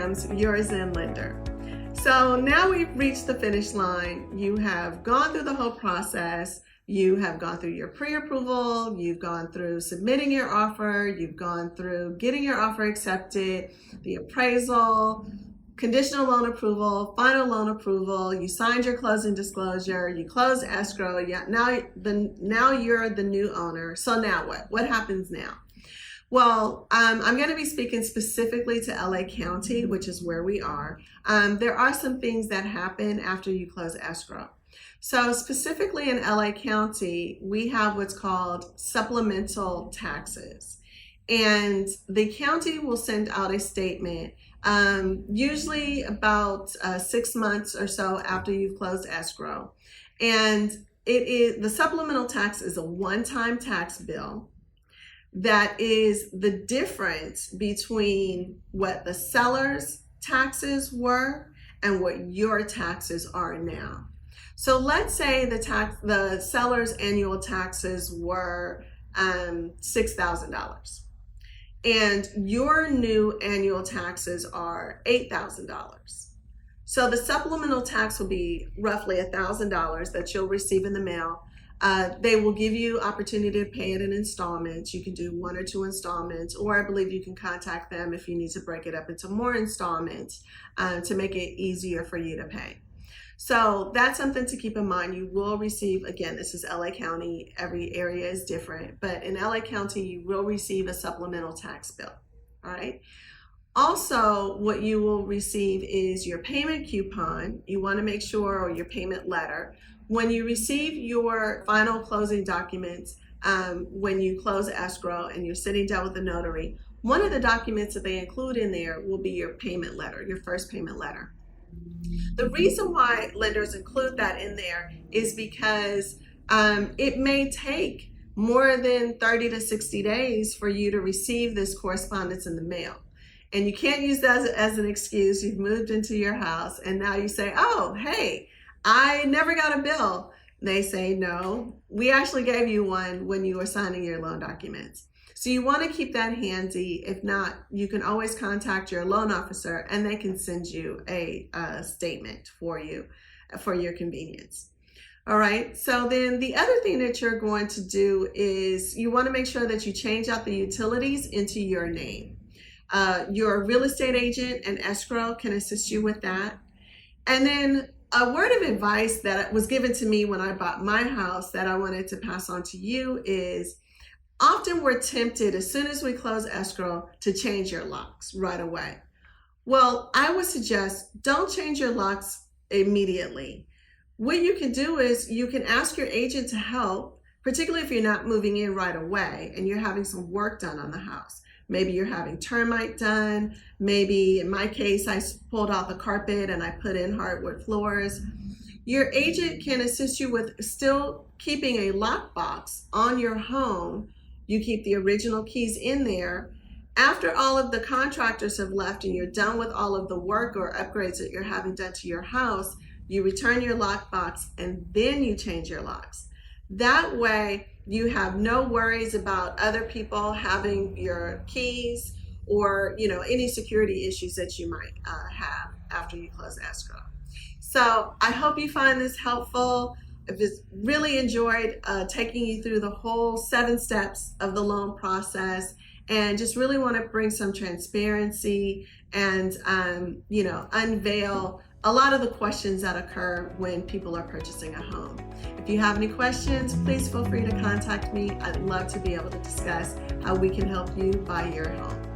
becomes your Zen lender. So now we've reached the finish line. You have gone through the whole process. You have gone through your pre-approval. You've gone through submitting your offer. You've gone through getting your offer accepted, the appraisal, conditional loan approval, final loan approval. You signed your closing disclosure. You closed escrow. Yeah, now you're the new owner. So now what? What happens now? Well, I'm going to be speaking specifically to LA County, which is where we are. There are some things that happen after you close escrow. So specifically in LA County, we have what's called supplemental taxes. And the county will send out a statement, usually about 6 months or so after you've closed escrow. And the supplemental tax is a one-time tax bill that is the difference between what the seller's taxes were and what your taxes are now. So let's say the seller's annual taxes were $6,000 and your new annual taxes are $8,000. So the supplemental tax will be roughly $1,000 that you'll receive in the mail. They will give you opportunity to pay it in installments. You can do 1 or 2 installments, or I believe you can contact them if you need to break it up into more installments to make it easier for you to pay. So that's something to keep in mind. You will receive, again, this is LA County, every area is different, but in LA County, you will receive a supplemental tax bill, all right? Also, what you will receive is your payment coupon. You want to make sure, or your payment letter. When you receive your final closing documents, when you close escrow and you're sitting down with the notary, one of the documents that they include in there will be your payment letter, your first payment letter. The reason why lenders include that in there is because it may take more than 30 to 60 days for you to receive this correspondence in the mail. And you can't use that as an excuse. You've moved into your house and now you say, oh, hey, I never got a bill. They say, no, we actually gave you one when you were signing your loan documents. So you want to keep that handy. If not, you can always contact your loan officer and they can send you a statement for you for your convenience. All right, so then the other thing that you're going to do is you want to make sure that you change out the utilities into your name. Your real estate agent and escrow can assist you with that. And then a word of advice that was given to me when I bought my house that I wanted to pass on to you is often we're tempted as soon as we close escrow to change your locks right away. Well, I would suggest don't change your locks immediately. What you can do is you can ask your agent to help, particularly if you're not moving in right away and you're having some work done on the house. Maybe you're having termite done. Maybe in my case, I pulled out the carpet and I put in hardwood floors. Your agent can assist you with still keeping a lockbox on your home. You keep the original keys in there. After all of the contractors have left and you're done with all of the work or upgrades that you're having done to your house, you return your lockbox and then you change your locks. That way, you have no worries about other people having your keys or any security issues that you might have after you close escrow. So I hope you find this helpful. I've just really enjoyed taking you through the whole 7 steps of the loan process and just really want to bring some transparency and unveil a lot of the questions that occur when people are purchasing a home. If you have any questions, please feel free to contact me. I'd love to be able to discuss how we can help you buy your home.